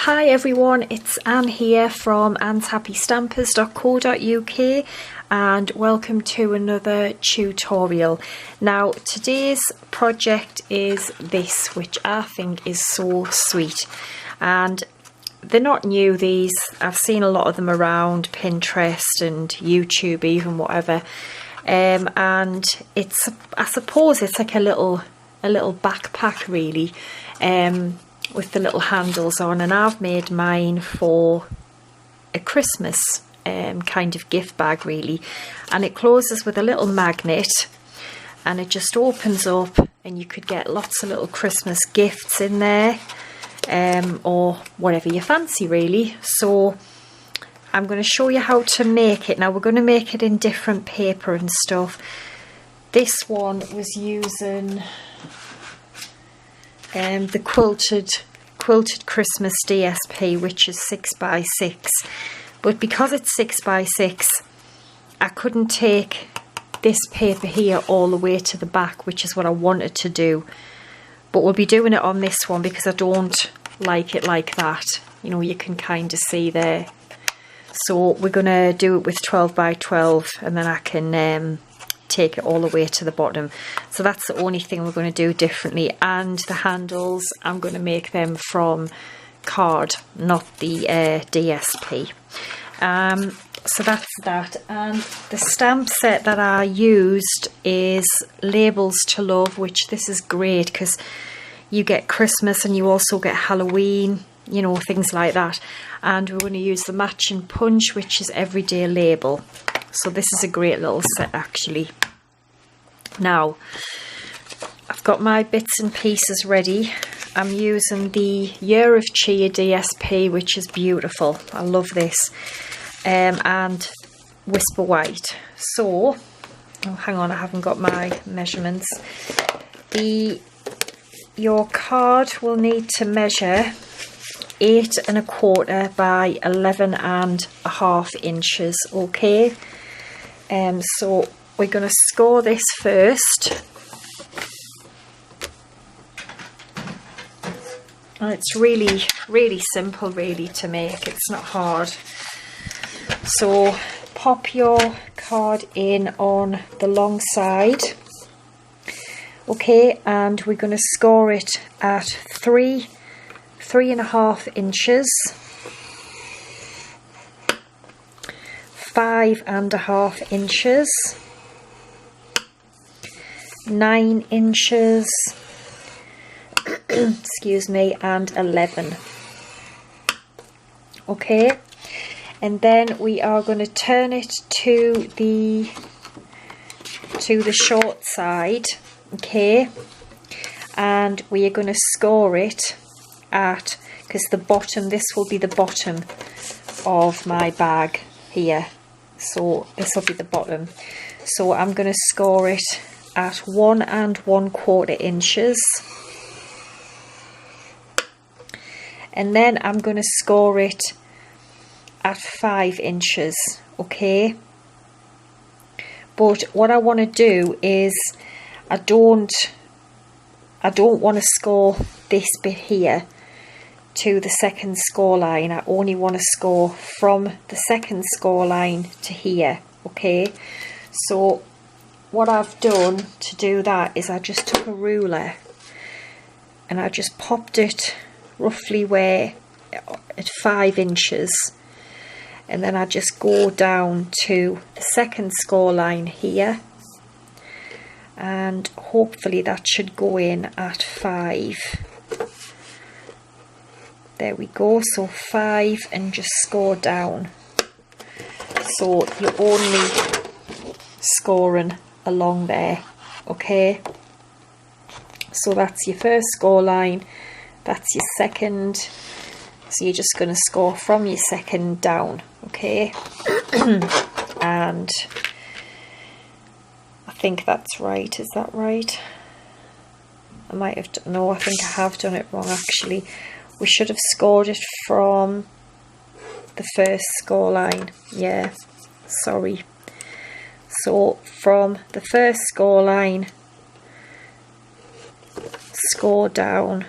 Hi everyone, it's Anne here from annshappystampers.co.uk and welcome to another tutorial. Now today's project is this, which I think is so sweet, and they're not new, these. I've seen a lot of them around Pinterest and YouTube, even, whatever, and it's, I suppose it's like a little backpack really, with the little handles on, and I've made mine for a Christmas kind of gift bag really, and it closes with a little magnet and it just opens up and you could get lots of little Christmas gifts in there, or whatever you fancy really. So I'm going to show you how to make it. Now we're going to make it in different paper and stuff. This one was using the quilted Christmas DSP, which is 6x6, but because it's 6x6 I couldn't take this paper here all the way to the back, which is what I wanted to do, but we'll be doing it on this one because I don't like it like that, you know, you can kind of see there. So we're gonna do it with 12x12 and then I can take it all the way to the bottom. So that's the only thing we're going to do differently, and the handles I'm going to make them from card, not the DSP. So that's that, and the stamp set that I used is Labels to Love, which this is great because you get Christmas and you also get Halloween, you know, things like that. And we're going to use the matching punch, which is Everyday Label. So this is a great little set actually. Now I've got my bits and pieces ready. I'm using the Year of Chia DSP, which is beautiful. I love this, and Whisper White. So, oh hang on, I haven't got my measurements. Your card will need to measure 8 1/4 by 11 1/2 inches. Okay. So we're going to score this first, and it's really simple really to make, it's not hard. So pop your card in on the long side, okay, and we're going to score it at 3 1/2 inches, 5 1/2 inches, 9 inches, excuse me, and 11. Okay, and then we are going to turn it to the short side, okay, and we are going to score it at, because the bottom, this will be the bottom of my bag here. So this will be the bottom. So I'm going to score it at 1 1/4 inches. And then I'm going to score it at 5 inches, okay? But what I want to do is I don't want to score this bit here to the second score line. I only want to score from the second score line to here, okay? So what I've done to do that is I just took a ruler and I just popped it roughly where at 5 inches, and then I just go down to the second score line here, and hopefully that should go in at 5. There we go, so 5, and just score down. So you're only scoring along there, okay? So that's your first score line, that's your second, so you're just going to score from your second down, okay? And I think that's right, is that right? I might have done, no, I think I have done it wrong actually. We should have scored it from the first score line, yeah, sorry. So from the first score line, score down,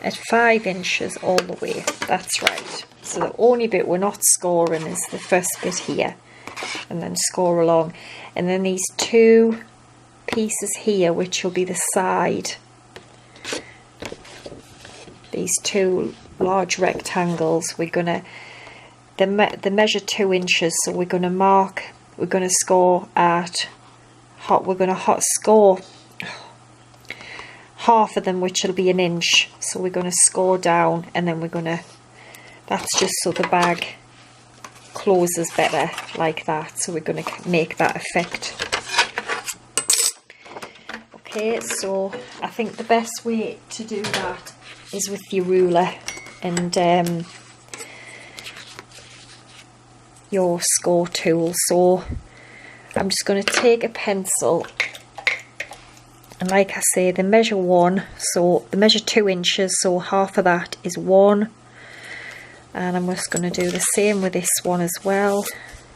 at 5 inches all the way. That's right. So the only bit we're not scoring is the first bit here, and then score along. And then these 2 pieces here, which will be the side, these 2 large rectangles, we're gonna they measure 2 inches, so we're gonna mark, we're gonna score at score half of them, which will be 1 inch. So we're going to score down, and then we're going to, that's just so the bag closes better like that. So we're going to make that effect. Okay, so I think the best way to do that is with your ruler and your score tool. So I'm just going to take a pencil, and like I say, they measure 1, so they measure 2 inches, so half of that is 1. And I'm just going to do the same with this one as well,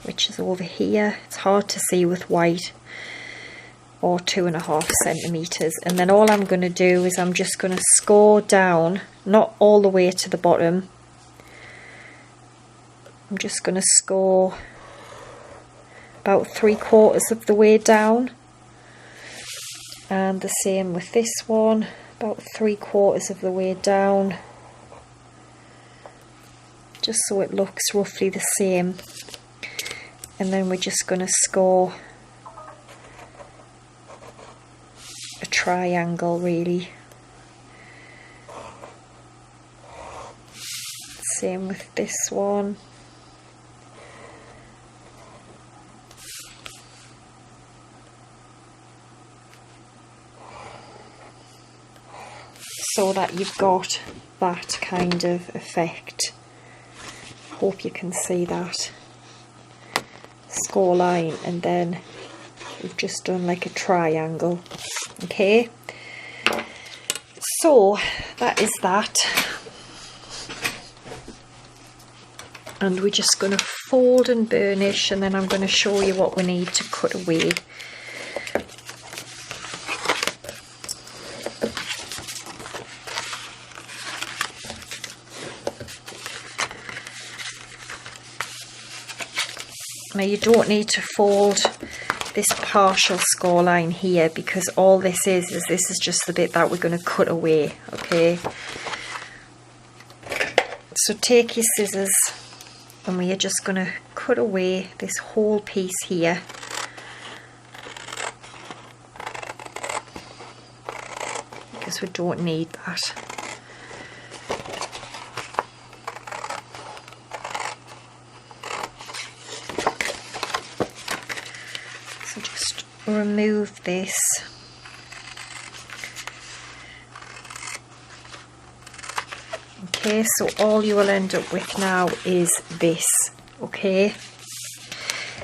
which is over here. It's hard to see with white, or 2.5 centimeters. And then all I'm going to do is I'm just going to score down, not all the way to the bottom. I'm just going to score about 3/4 of the way down. And the same with this one, about 3/4 of the way down, just so it looks roughly the same. And then we're just going to score a triangle, really. Same with this one. So that you've got that kind of effect. Hope you can see that score line, and then we've just done like a triangle. Okay, so that is that, and we're just going to fold and burnish, and then I'm going to show you what we need to cut away. Now you don't need to fold this partial score line here, because all this is this is just the bit that we're going to cut away. Okay, so take your scissors, and we are just going to cut away this whole piece here. Because we don't need that. Remove this. Okay, so all you will end up with now is this. Okay,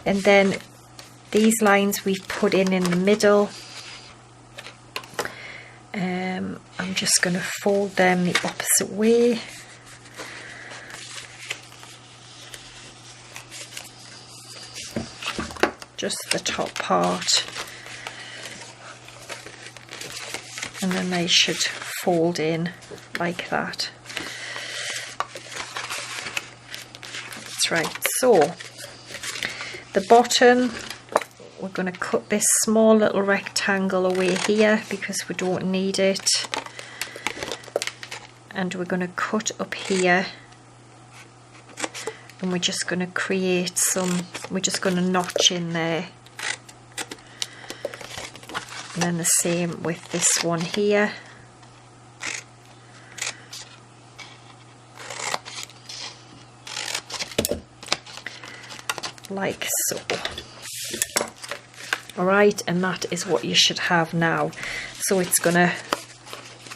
and then these lines we've put in the middle, I'm just going to fold them the opposite way. Just the top part, and then they should fold in like that. That's right. So the bottom, we're going to cut this small little rectangle away here because we don't need it, and we're going to cut up here, and we're just going to create some, we're just going to notch in there. And then the same with this one here. Like so. Alright, and that is what you should have now. So it's going to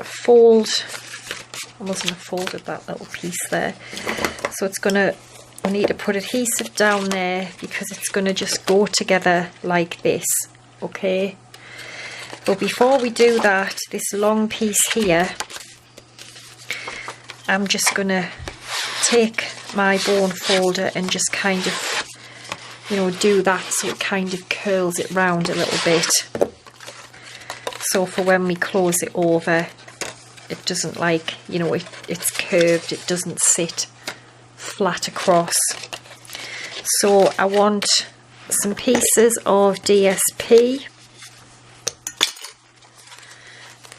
fold, I mustn't have folded that little piece there. So it's going to, we need to put adhesive down there because it's going to just go together like this. Okay, but before we do that, this long piece here, I'm just going to take my bone folder and just kind of, you know, do that so it kind of curls it round a little bit. So for when we close it over, it doesn't like, you know, it's curved, it doesn't sit flat across. So I want some pieces of DSP.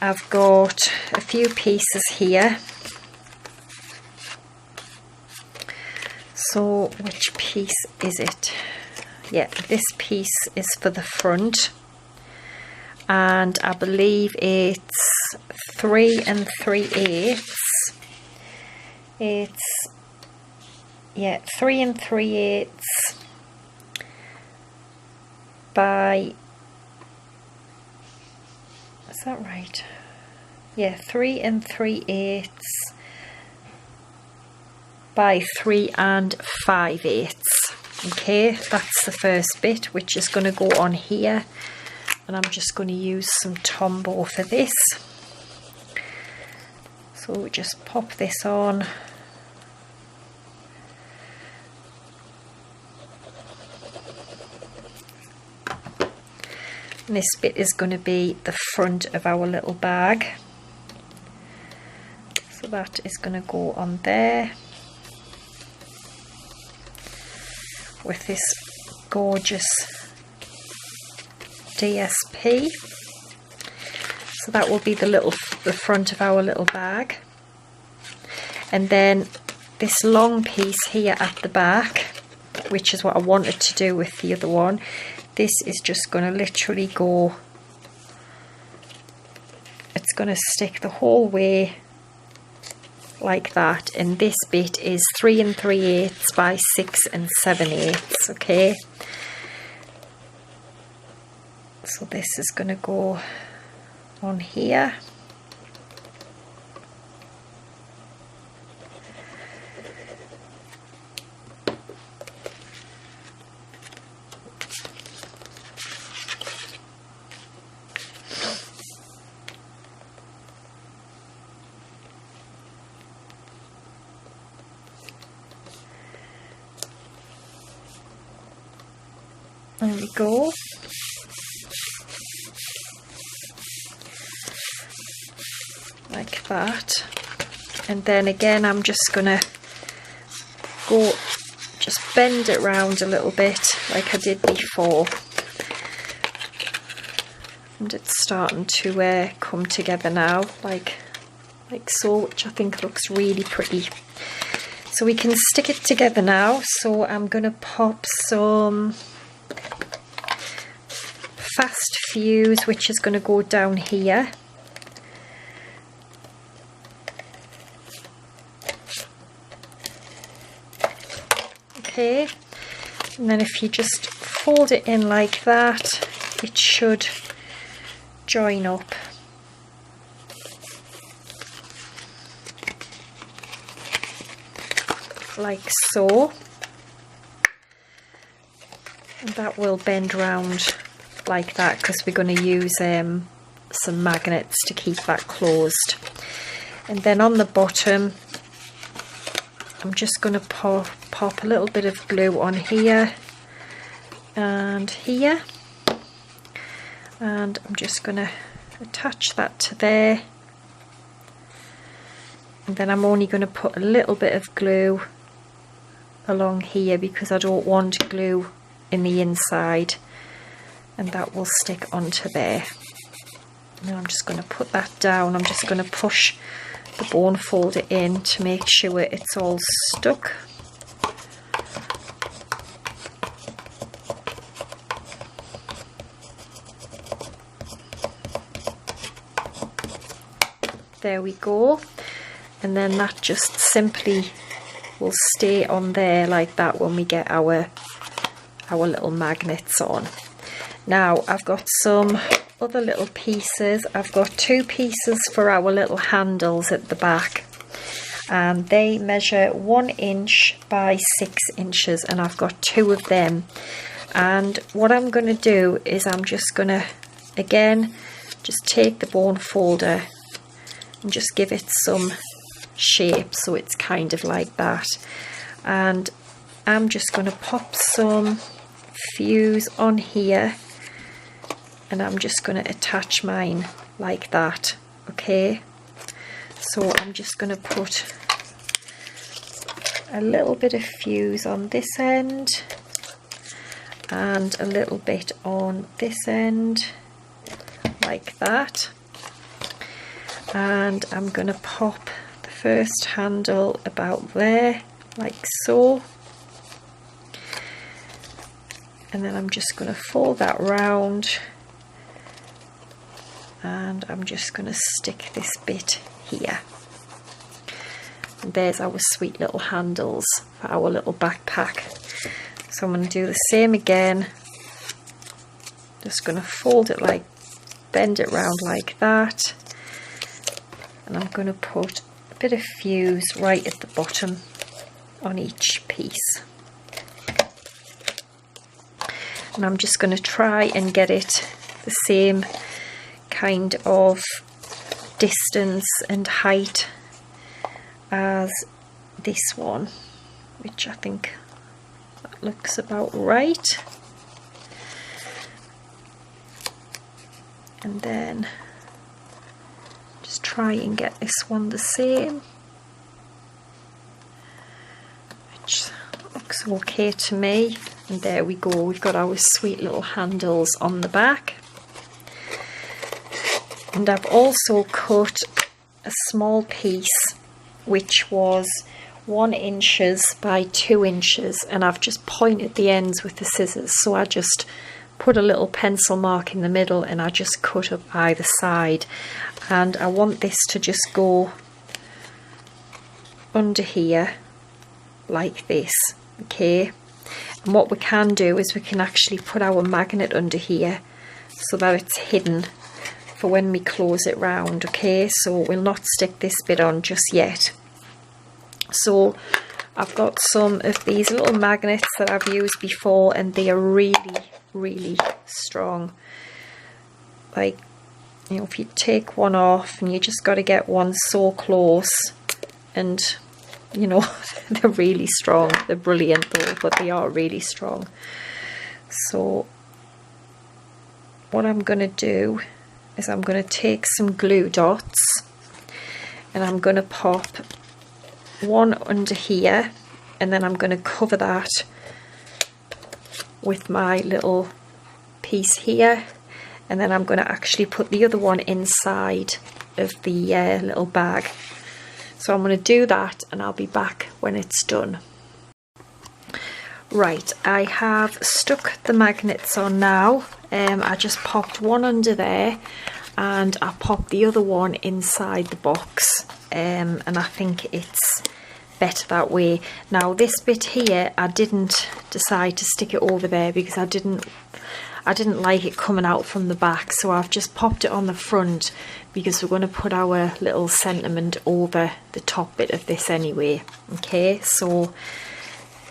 I've got a few pieces here. So which piece is it? Yeah, this piece is for the front, and I believe it's 3 3/8. It's, yeah, 3 3/8 by, is that right? Yeah, 3 3/8 by 3 5/8. Okay, that's the first bit, which is going to go on here, and I'm just going to use some Tombow for this. So we just pop this on. And this bit is going to be the front of our little bag. So that is going to go on there with this gorgeous DSP. So that will be the front of our little bag. And then this long piece here at the back, which is what I wanted to do with the other one, this is just going to literally go, it's going to stick the whole way like that, and this bit is 3 3/8 by 6 7/8. Okay, so this is going to go on here. There we go. Like that. And then again, I'm just gonna go, just bend it round a little bit like I did before. And it's starting to come together now, like so, which I think looks really pretty. So we can stick it together now. So I'm gonna pop some fast fuse, which is going to go down here. Okay, and then if you just fold it in like that, it should join up. Like so. And that will bend round like that, because we're going to use some magnets to keep that closed. And then on the bottom, I'm just going to pop a little bit of glue on here and here, and I'm just going to attach that to there. And then I'm only going to put a little bit of glue along here, because I don't want glue in the inside, and that will stick onto there. Now I'm just going to put that down. I'm just going to push the bone folder in to make sure it's all stuck. There we go. And then that just simply will stay on there like that when we get our little magnets on. Now I've got some other little pieces. I've got 2 pieces for our little handles at the back, and they measure 1 inch by 6 inches, and I've got 2 of them. And what I'm going to do is I'm just going to again just take the bone folder and just give it some shape so it's kind of like that. And I'm just going to pop some fuse on here, and I'm just going to attach mine like that. Okay, So I'm just going to put a little bit of fuse on this end and a little bit on this end, like that. And I'm going to pop the first handle about there, like so. And then I'm just going to fold that round, and I'm just going to stick this bit here. And there's our sweet little handles for our little backpack. So I'm going to do the same again. Just going to fold it like, bend it round like that. And I'm going to put a bit of fuse right at the bottom on each piece. And I'm just going to try and get it the same kind of distance and height as this one, which I think that looks about right. And then just try and get this one the same, which looks okay to me. And there we go, we've got our sweet little handles on the back. And I've also cut a small piece which was 1 inch by 2 inches, and I've just pointed the ends with the scissors. So I just put a little pencil mark in the middle and I just cut up either side. And I want this to just go under here like this, okay? And what we can do is we can actually put our magnet under here so that it's hidden for when we close it round, okay? So we'll not stick this bit on just yet. So I've got some of these little magnets that I've used before, and they are really strong. Like, you know, if you take one off and you just got to get one so close, and you know, they're really strong. They're brilliant though, but they are really strong. So what I'm going to do is I'm going to take some glue dots and I'm going to pop one under here, and then I'm going to cover that with my little piece here, and then I'm going to actually put the other one inside of the little bag. So I'm going to do that and I'll be back when it's done. Right, I have stuck the magnets on now. I just popped one under there and I popped the other one inside the box, and I think it's better that way. Now this bit here, I didn't decide to stick it over there because I didn't like it coming out from the back, so I've just popped it on the front because we're going to put our little sentiment over the top bit of this anyway. Okay, so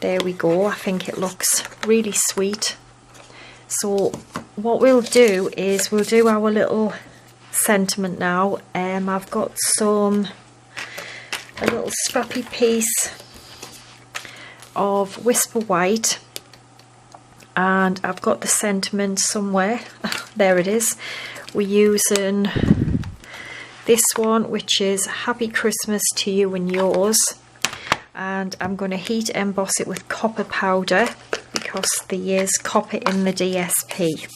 there we go. I think it looks really sweet. So what we'll do is we'll do our little sentiment now. I've got a little scrappy piece of Whisper White, and I've got the sentiment somewhere. There it is. We're using this one, which is Happy Christmas to You and Yours, and I'm going to heat emboss it with copper powder because there is copper in the DSP.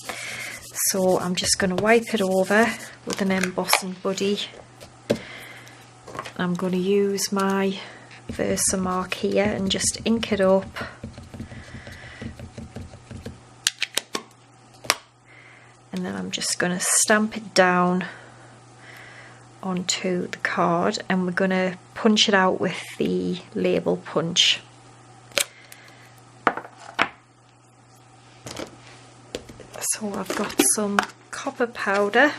So I'm just going to wipe it over with an embossing buddy. I'm going to use my Versamark here and just ink it up. And then I'm just going to stamp it down onto the card, and we're going to punch it out with the label punch. So I've got some copper powder.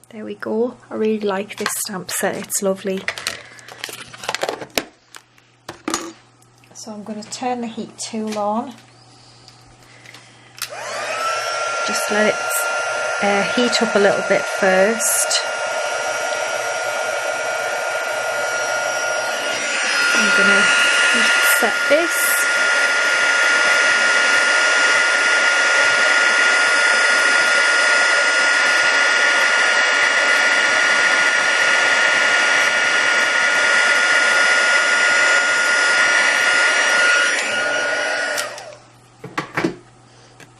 There we go. I really like this stamp set, it's lovely. So I'm going to turn the heat tool on. Just let it heat up a little bit first. I'm going to set this.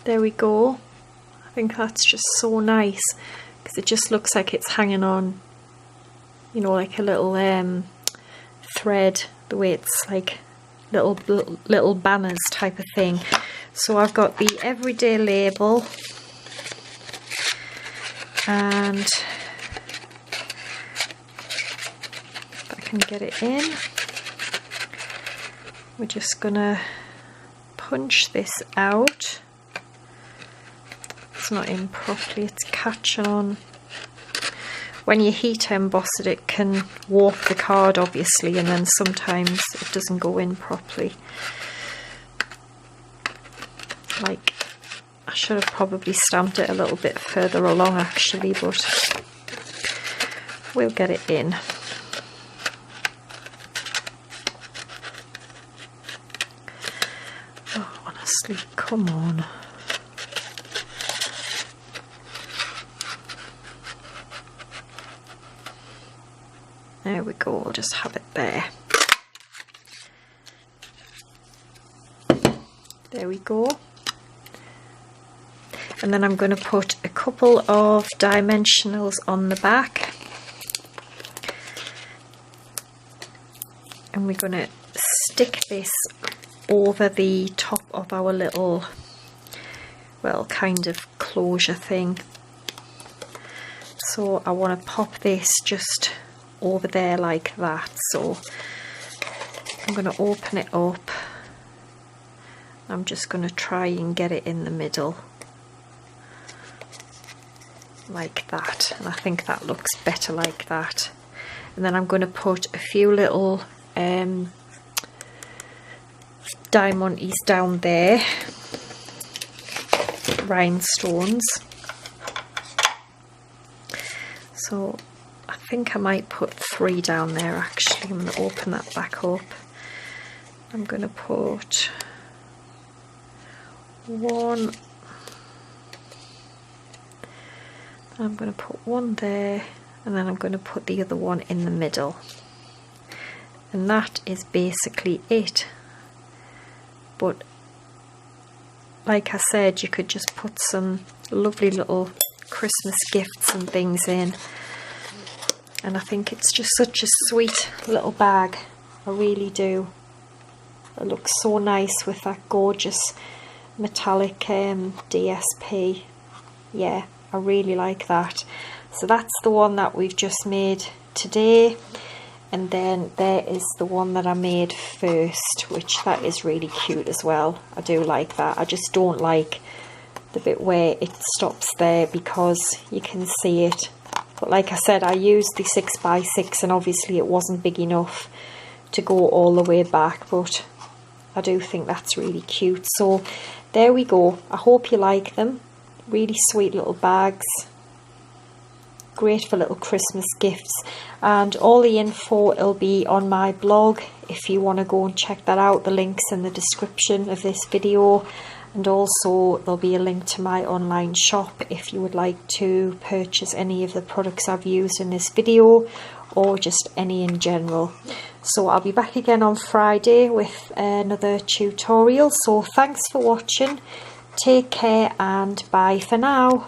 There we go. I think that's just so nice because it just looks like it's hanging on, you know, like a little thread, the way it's like little banners type of thing. So I've got the everyday label, and if I can get it in, we're just gonna punch this out. It's not in properly, it's catching on. When you heat emboss it, it can warp the card obviously, and then sometimes it doesn't go in properly. Like, I should have probably stamped it a little bit further along actually, but we'll get it in. Oh, honestly, come on. There we go, we'll just have it there. There we go. And then I'm going to put a couple of dimensionals on the back. And we're going to stick this over the top of our little, well, kind of closure thing. So I want to pop this just over there like that. So I'm going to open it up. I'm just going to try and get it in the middle like that, and I think that looks better like that. And then I'm going to put a few little diamantes down there, rhinestones. So I think I might put 3 down there actually. I'm going to open that back up. I'm going to put 1. I'm going to put 1 there, and then I'm going to put the other one in the middle. And that is basically it. But like I said, you could just put some lovely little Christmas gifts and things in. And I think it's just such a sweet little bag. I really do. It looks so nice with that gorgeous metallic DSP. Yeah, I really like that. So that's the one that we've just made today. And then there is the one that I made first, which that is really cute as well. I do like that. I just don't like the bit where it stops there because you can see it. But like I said, I used the 6x6 and obviously it wasn't big enough to go all the way back, but I do think that's really cute. So there we go. I hope you like them. Really sweet little bags. Great for little Christmas gifts. And all the info will be on my blog if you want to go and check that out. The link's in the description of this video. And also there'll be a link to my online shop if you would like to purchase any of the products I've used in this video, or just any in general. So I'll be back again on Friday with another tutorial. So thanks for watching. Take care and bye for now.